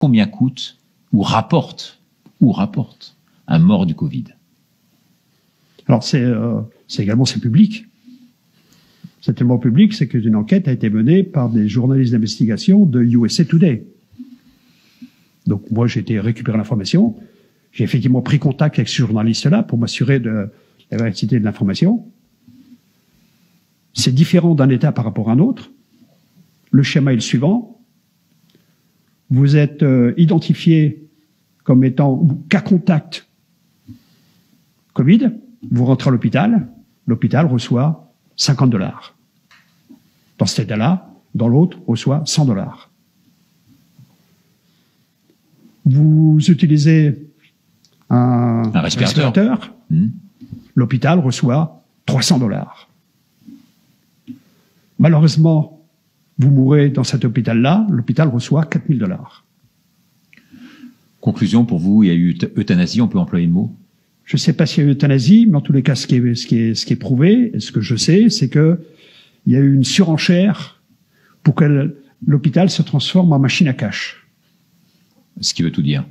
combien coûte ou rapporte un mort du Covid? Alors c'est public. C'est tellement public, c'est qu'une enquête a été menée par des journalistes d'investigation de USA Today. Donc moi j'ai été récupérer l'information, j'ai effectivement pris contact avec ce journaliste-là pour m'assurer de la véracité de l'information. C'est différent d'un État par rapport à un autre. Le schéma est le suivant. Vous êtes identifié comme étant cas contact Covid, vous rentrez à l'hôpital reçoit $50. Dans cet état-là, dans l'autre, reçoit $100. Vous utilisez un respirateur. L'hôpital reçoit $300. Malheureusement, vous mourrez dans cet hôpital-là, l'hôpital reçoit $4000. Conclusion, pour vous, il y a eu euthanasie, on peut employer le mot? Je ne sais pas s'il y a eu euthanasie, mais en tous les cas, ce qui est prouvé, et ce que je sais, c'est qu'il y a eu une surenchère pour que l'hôpital se transforme en machine à cash. Ce qui veut tout dire.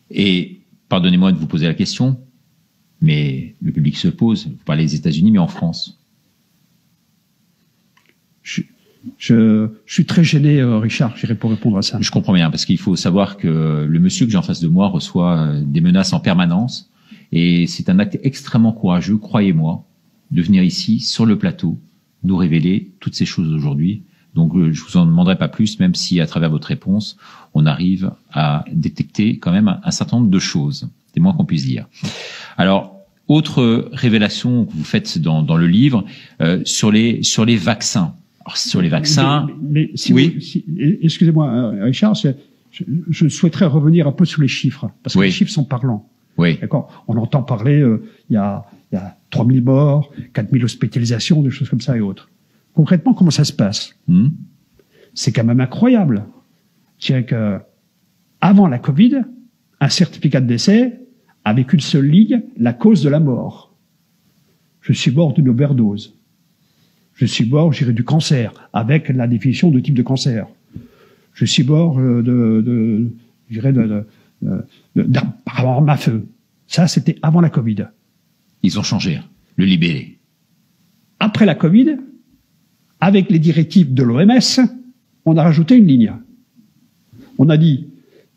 Et pardonnez-moi de vous poser la question, mais le public se pose. Vous parlez des États-Unis, mais en France? Je suis très gêné, Richard, j'irai pour répondre à ça. Je comprends bien, parce qu'il faut savoir que le monsieur que j'ai en face de moi reçoit des menaces en permanence. Et c'est un acte extrêmement courageux, croyez-moi, de venir ici, sur le plateau, nous révéler toutes ces choses aujourd'hui. Donc, je vous en demanderai pas plus, même si, à travers votre réponse, on arrive à détecter quand même un certain nombre de choses. C'est moins qu'on puisse dire. Alors, autre révélation que vous faites dans le livre, sur les vaccins. Alors, sur les vaccins... Mais si oui. Excusez-moi, Richard, je souhaiterais revenir un peu sur les chiffres, parce que les chiffres sont parlants. Oui. D'accord. On entend parler, il y a 3000 morts, 4000 hospitalisations, des choses comme ça et autres. Concrètement, comment ça se passe? C'est quand même incroyable. Je dirais que, avant la Covid, un certificat de décès, avec une seule ligne, la cause de la mort. Je suis mort d'une overdose. Je suis mort, je dirais, du cancer, avec la définition de type de cancer. Je suis mort par arme à feu. Ça, c'était avant la Covid. Ils ont changé, le libellé. Après la Covid, avec les directives de l'OMS, on a rajouté une ligne. On a dit,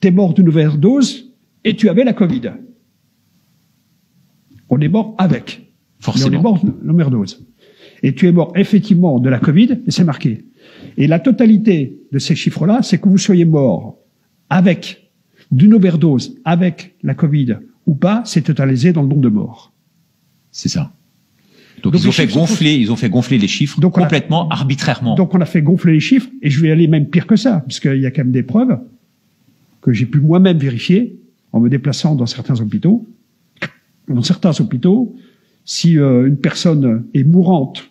t'es mort d'une overdose et tu avais la Covid. On est mort avec. Forcément. Mais on est mort d'une overdose. Et tu es mort effectivement de la Covid, et c'est marqué. Et la totalité de ces chiffres-là, c'est que vous soyez mort avec d'une overdose, avec la Covid ou pas, c'est totalisé dans le nombre de morts. C'est ça. Donc ils ont fait gonfler les chiffres complètement arbitrairement. Donc on a fait gonfler les chiffres, et je vais aller même pire que ça, parce qu'il y a quand même des preuves que j'ai pu moi-même vérifier en me déplaçant dans certains hôpitaux. Dans certains hôpitaux, si une personne est mourante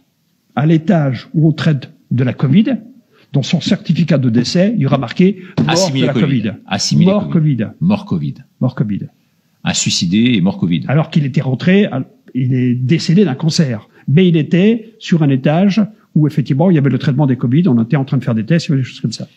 à l'étage où on traite de la Covid, dans son certificat de décès, il y aura marqué mort de la Covid. Mort Covid. Mort Covid. Mort Covid. Un suicidé et mort Covid. Alors qu'il était rentré, il est décédé d'un cancer. Mais il était sur un étage où effectivement il y avait le traitement des Covid, on était en train de faire des tests, il y avait des choses comme ça.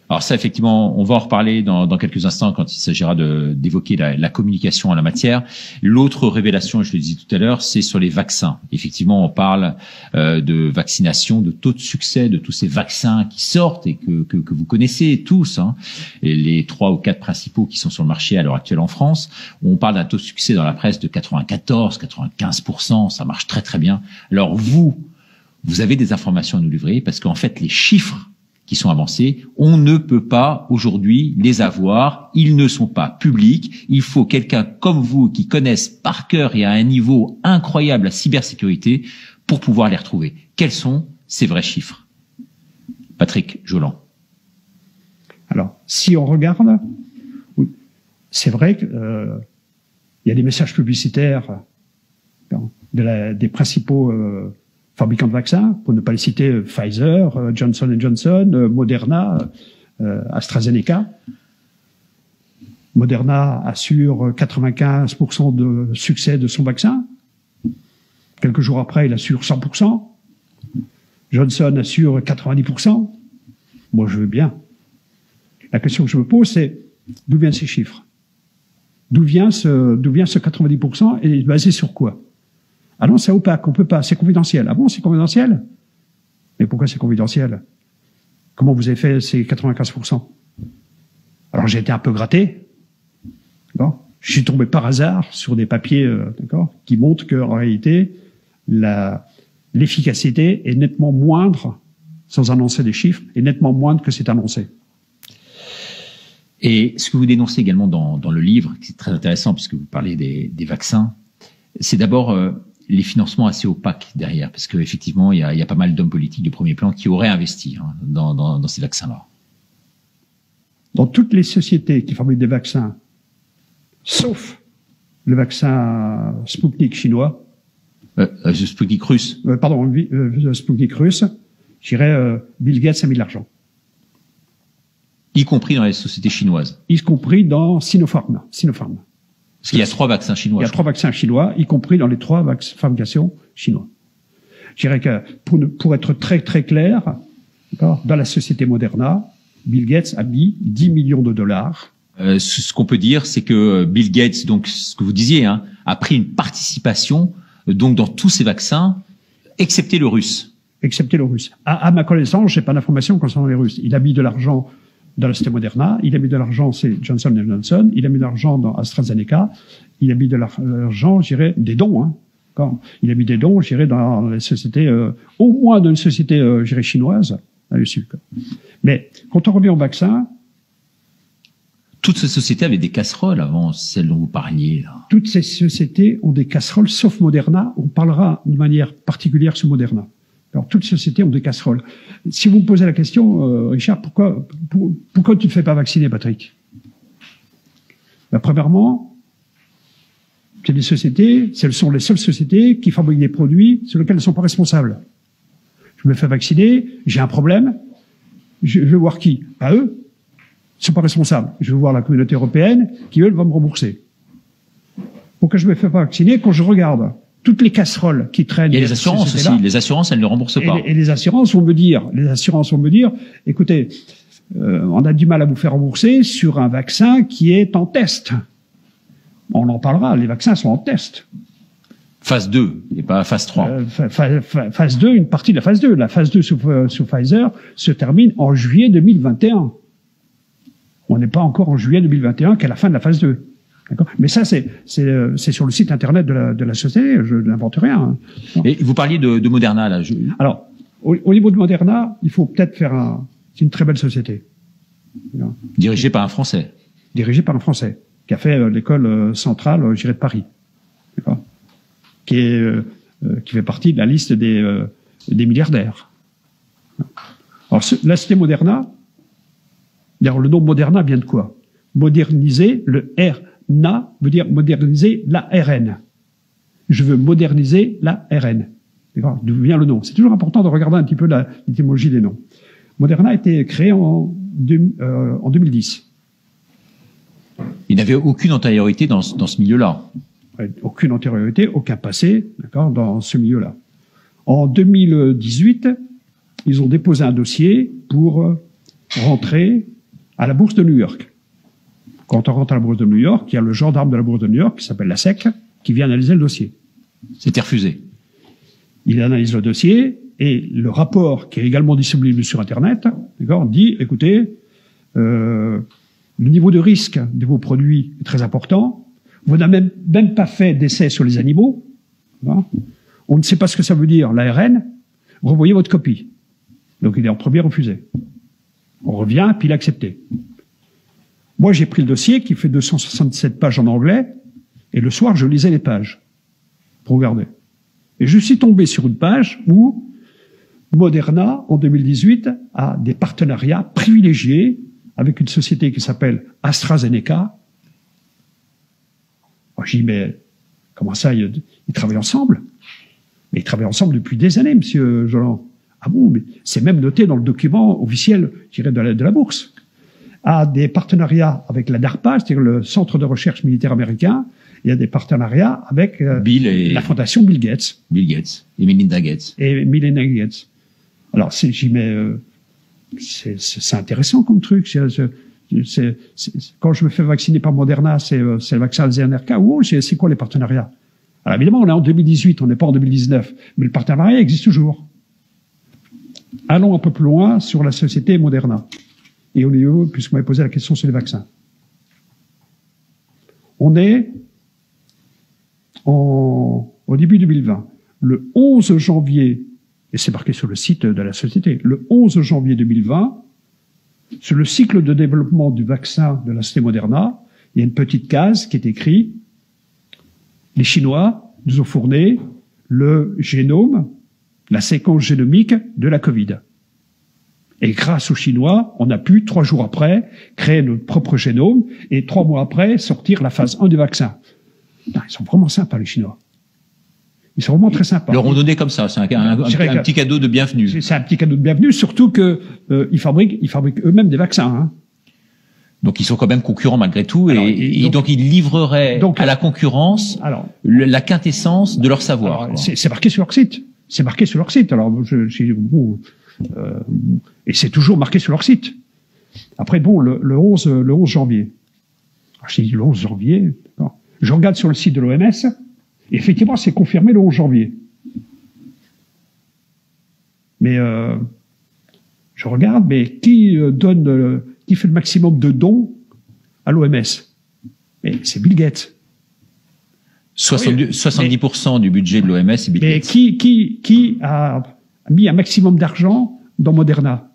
Alors ça, effectivement, on va en reparler dans quelques instants quand il s'agira d'évoquer la communication en la matière. L'autre révélation, je le disais tout à l'heure, c'est sur les vaccins. Effectivement, on parle de vaccination, de taux de succès de tous ces vaccins qui sortent et que vous connaissez tous, hein, et les 3 ou 4 principaux qui sont sur le marché à l'heure actuelle en France. On parle d'un taux de succès dans la presse de 94-95%, ça marche très très bien. Alors vous avez des informations à nous livrer, parce qu'en fait, les chiffres qui sont avancés, on ne peut pas aujourd'hui les avoir, ils ne sont pas publics. Il faut quelqu'un comme vous qui connaisse par cœur et à un niveau incroyable la cybersécurité pour pouvoir les retrouver. Quels sont ces vrais chiffres? Patrick Joland. Alors, si on regarde, c'est vrai qu'il y a des messages publicitaires des principaux fabricants de vaccins, pour ne pas les citer, Pfizer, Johnson & Johnson, Moderna, AstraZeneca. Moderna assure 95% de succès de son vaccin. Quelques jours après, il assure 100%. Johnson assure 90%. Moi, je veux bien. La question que je me pose, c'est d'où viennent ces chiffres? D'où vient ce 90% et basé sur quoi? Ah non, c'est opaque, on peut pas, c'est confidentiel. Ah bon, c'est confidentiel? Mais pourquoi c'est confidentiel? Comment vous avez fait ces 95%? Alors j'ai été un peu gratté. D'accord? Je suis tombé par hasard sur des papiers, d'accord, qui montrent qu'en réalité, l'efficacité est nettement moindre, sans annoncer des chiffres, est nettement moindre que c'est annoncé. Et ce que vous dénoncez également dans le livre, qui est très intéressant puisque vous parlez des vaccins, c'est d'abord les financements assez opaques derrière, parce qu'effectivement, il y a pas mal d'hommes politiques de premier plan qui auraient investi dans ces vaccins-là. Dans toutes les sociétés qui fabriquent des vaccins, sauf le vaccin Sputnik chinois, Sputnik russe. Sputnik russe, je dirais Bill Gates a mis de l'argent. Y compris dans les sociétés chinoises. Y compris dans Sinopharm. Parce qu'il y a 3 vaccins chinois. Il y a 3 vaccins chinois, y compris dans les 3 fabrications chinois. Je dirais que, pour être très très clair, dans la société Moderna, Bill Gates a mis 10 millions de dollars. Ce qu'on peut dire, c'est que Bill Gates, donc ce que vous disiez, a pris une participation donc dans tous ces vaccins, excepté le russe. Excepté le russe. À ma connaissance, j'ai pas d'informations concernant les Russes. Il a mis de l'argent dans la société Moderna, il a mis de l'argent chez Johnson & Johnson, il a mis de l'argent dans AstraZeneca, il a mis de l'argent, je dirais, des dons. Il a mis des dons, je dirais, dans les sociétés, au moins dans une société, je dirais, chinoise, là-dessus. Mais quand on revient au vaccin, toutes ces sociétés avaient des casseroles avant celles dont vous parliez, là. Toutes ces sociétés ont des casseroles, sauf Moderna. On parlera de manière particulière sur Moderna. Alors, toutes les sociétés ont des casseroles. Si vous me posez la question, Richard, pourquoi tu ne fais pas vacciner, Patrick? Premièrement, c'est des sociétés, ce sont les seules sociétés qui fabriquent des produits sur lesquels elles ne sont pas responsables. Je me fais vacciner, j'ai un problème, je vais voir qui? Pas eux. Ils ne sont pas responsables. Je vais voir la communauté européenne qui, eux, va me rembourser. Pourquoi je me fais pas vacciner? Quand je regarde toutes les casseroles qui traînent... Il y a les assurances aussi. Les assurances, elles ne remboursent pas. Et les assurances vont me dire, écoutez, on a du mal à vous faire rembourser sur un vaccin qui est en test. On en parlera, les vaccins sont en test. Phase 2, et pas phase 3. Phase 2, une partie de la phase 2. La phase 2 sous Pfizer se termine en juillet 2021. On n'est pas encore en juillet 2021 qu'à la fin de la phase 2. Mais ça, c'est sur le site internet de la société, je n'invente rien. Et vous parliez de Moderna, là. Alors, au niveau de Moderna, il faut peut-être faire c'est une très belle société. Dirigée par un Français. Dirigée par un Français, qui a fait l'école centrale, je dirais, de Paris. Qui fait partie de la liste des milliardaires. Alors, la société Moderna, d'ailleurs, le nom Moderna vient de quoi? Moderniser, le RNA veut dire moderniser l'ARN. Je veux moderniser l'ARN. D'accord? D'où vient le nom? C'est toujours important de regarder un petit peu l'étymologie des noms. Moderna a été créé en 2010. Il n'avait aucune antériorité dans ce milieu-là. Aucune antériorité, aucun passé, d'accord, dans ce milieu-là. En 2018, ils ont déposé un dossier pour rentrer à la bourse de New York. Quand on rentre à la bourse de New York, il y a le gendarme de la bourse de New York, qui s'appelle la SEC, qui vient analyser le dossier. C'était refusé. Il analyse le dossier, et le rapport, qui est également disponible sur Internet, d'accord, dit, écoutez, le niveau de risque de vos produits est très important, vous n'avez même pas fait d'essai sur les animaux, hein, on ne sait pas ce que ça veut dire, l'ARN, revoyez votre copie. Donc il est en premier refusé. On revient, puis il a accepté. Moi, j'ai pris le dossier qui fait 267 pages en anglais, et le soir, je lisais les pages pour regarder. Et je suis tombé sur une page où Moderna, en 2018, a des partenariats privilégiés avec une société qui s'appelle AstraZeneca. Moi, je dis, mais comment ça, ils travaillent ensemble? Mais ils travaillent ensemble depuis des années, monsieur Joland. Ah bon, mais c'est même noté dans le document officiel, je dirais, de la bourse. A des partenariats avec la DARPA, c'est-à-dire le Centre de recherche militaire américain. Il y a des partenariats avec la fondation Bill Gates. Bill Gates et Melinda Gates. Et Melinda Gates. Alors, c'est intéressant comme truc. Quand je me fais vacciner par Moderna, c'est le vaccin AstraZeneca ou c'est quoi les partenariats? Alors évidemment, on est en 2018, on n'est pas en 2019, mais le partenariat existe toujours. Allons un peu plus loin sur la société Moderna. Et au lieu, puisque vous m'avez posé la question sur les vaccins. On est au début 2020. Le 11 janvier, et c'est marqué sur le site de la société, le 11 janvier 2020, sur le cycle de développement du vaccin de la société Moderna, il y a une petite case qui est écrite « Les Chinois nous ont fourni le génome, la séquence génomique de la Covid. Et grâce aux Chinois, on a pu, 3 jours après, créer notre propre génome et 3 mois après, sortir la phase 1 du vaccin. » Ils sont vraiment sympas, les Chinois. Ils sont vraiment très sympas. Ils leur ont donné comme ça, c'est un petit cadeau de bienvenue. C'est un petit cadeau de bienvenue, surtout que ils fabriquent eux-mêmes des vaccins. Hein. Donc ils sont quand même concurrents malgré tout, et donc ils livreraient à la concurrence la quintessence de leur savoir. C'est marqué sur leur site. C'est marqué sur leur site. Alors, et c'est toujours marqué sur leur site. Après, bon, le 11 janvier. Alors, j'ai dit le 11 janvier. Je regarde sur le site de l'OMS. Effectivement, c'est confirmé le 11 janvier. Mais je regarde, mais qui fait le maximum de dons à l'OMS? C'est Bill Gates. 70% du budget de l'OMS est Bill Gates. Mais qui a mis un maximum d'argent dans Moderna?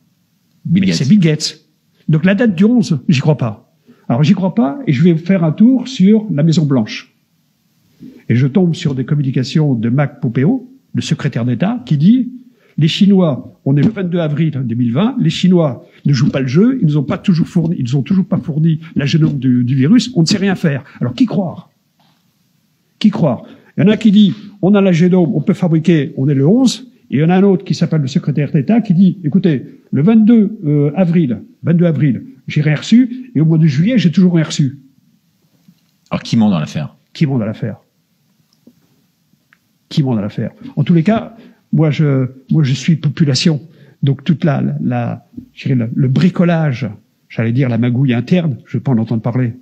C'est Bill Gates. Donc la date du 11, j'y crois pas. Alors j'y crois pas, et je vais faire un tour sur la Maison Blanche. Et je tombe sur des communications de Mike Pompeo, le secrétaire d'État, qui dit « Les Chinois, on est le 22 avril 2020, les Chinois ne jouent pas le jeu, ils nous ont toujours pas fourni la génome du virus, on ne sait rien faire. » Alors qui croire? Qui croire? Il y en a qui dit « On a la génome, on peut fabriquer, on est le 11 », et il y en a un autre qui s'appelle le secrétaire d'État qui dit « Écoutez, le 22 avril, j'ai rien reçu, et au mois de juillet, j'ai toujours rien reçu. » Alors qui ment dans l'affaire? Qui ment dans l'affaire? Qui ment dans l'affaire? En tous les cas, moi je suis population, donc toute le bricolage, j'allais dire la magouille interne, je ne veux pas en entendre parler.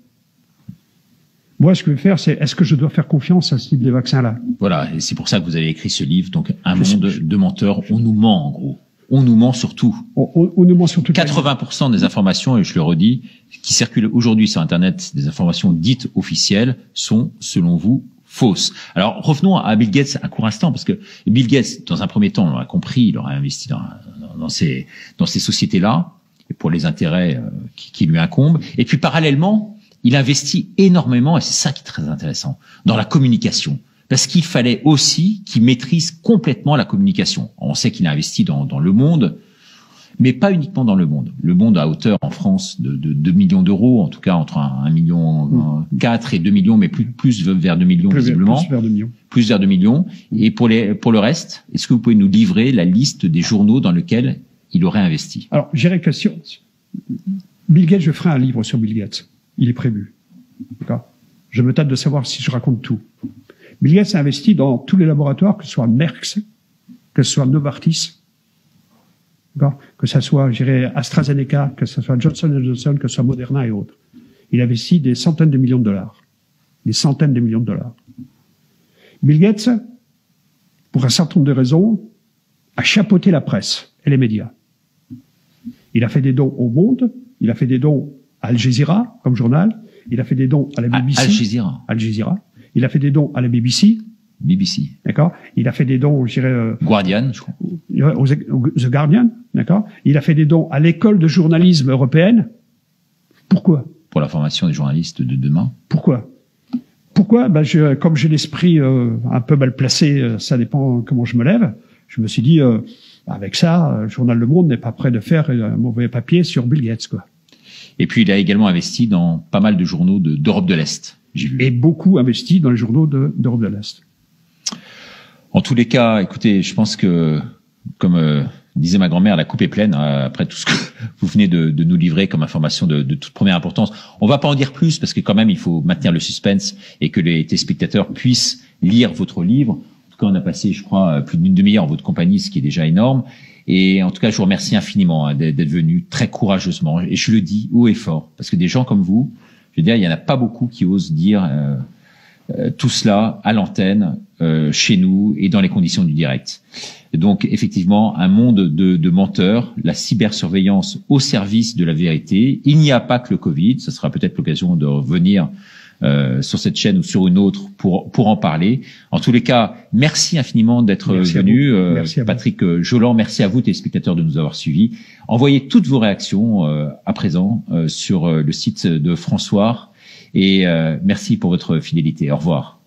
Moi, ce que je veux faire, c'est est-ce que je dois faire confiance à ce type de vaccin-là? Voilà, et c'est pour ça que vous avez écrit ce livre, donc Un monde de menteurs. On nous ment, en gros. On nous ment sur tout. On nous ment sur tout. 80% des informations, et je le redis, qui circulent aujourd'hui sur Internet, des informations dites officielles, sont, selon vous, fausses. Alors, revenons à Bill Gates un court instant, parce que Bill Gates, dans un premier temps, on l'a compris, il aurait investi dans ces sociétés-là, pour les intérêts qui lui incombent. Et puis, parallèlement, il investit énormément, et c'est ça qui est très intéressant, dans la communication. Parce qu'il fallait aussi qu'il maîtrise complètement la communication. On sait qu'il a investi dans le monde, mais pas uniquement dans le monde. Le monde à hauteur en France de 2 millions d'euros, en tout cas entre 1,4 million et 2 millions, mais plus vers 2 millions visiblement. Plus vers 2 millions. Plus vers 2 millions. Et pour le reste, est-ce que vous pouvez nous livrer la liste des journaux dans lesquels il aurait investi? Alors, j'irai question. Bill Gates, je ferai un livre sur Bill Gates. Il est prévu. D'accord. Je me tâte de savoir si je raconte tout. Bill Gates a investi dans tous les laboratoires, que ce soit Merck, que ce soit Novartis, que ce soit, je dirais, AstraZeneca, que ce soit Johnson & Johnson, que ce soit Moderna et autres. Il investit des centaines de millions de dollars. Des centaines de millions de dollars. Bill Gates, pour un certain nombre de raisons, a chapeauté la presse et les médias. Il a fait des dons au Monde, il a fait des dons à Al Jazeera, comme journal, il a fait des dons à la BBC. Al Jazeera. Il a fait des dons à la BBC. D'accord. Il a fait des dons, je dirais, Guardian, je crois. The Guardian, d'accord. Il a fait des dons à l'école de journalisme européenne. Pourquoi? Pour la formation des journalistes de demain. Pourquoi? Comme j'ai l'esprit un peu mal placé, ça dépend comment je me lève, je me suis dit, avec ça, le journal Le Monde n'est pas prêt de faire un mauvais papier sur Bill Gates, quoi. Et puis, il a également investi dans pas mal de journaux d'Europe de l'Est, j'ai vu. Et beaucoup investi dans les journaux d'Europe de l'Est. En tous les cas, écoutez, je pense que, comme disait ma grand-mère, la coupe est pleine, après tout ce que vous venez de nous livrer comme information de toute première importance. On va pas en dire plus, parce que quand même, il faut maintenir le suspense et que les téléspectateurs puissent lire votre livre. En tout cas, on a passé, je crois, plus d'une demi-heure en votre compagnie, ce qui est déjà énorme. Et en tout cas, je vous remercie infiniment d'être venu très courageusement. Et je le dis haut et fort, parce que des gens comme vous, je veux dire, il y en a pas beaucoup qui osent dire tout cela à l'antenne, chez nous et dans les conditions du direct. Et donc, effectivement, un monde de menteurs, la cybersurveillance au service de la vérité. Il n'y a pas que le Covid. Ce sera peut-être l'occasion de revenir sur cette chaîne ou sur une autre pour en parler. En tous les cas, merci infiniment d'être venu. Patrick Jolland, merci à vous, téléspectateurs, de nous avoir suivis. Envoyez toutes vos réactions à présent sur le site de François. Et merci pour votre fidélité. Au revoir.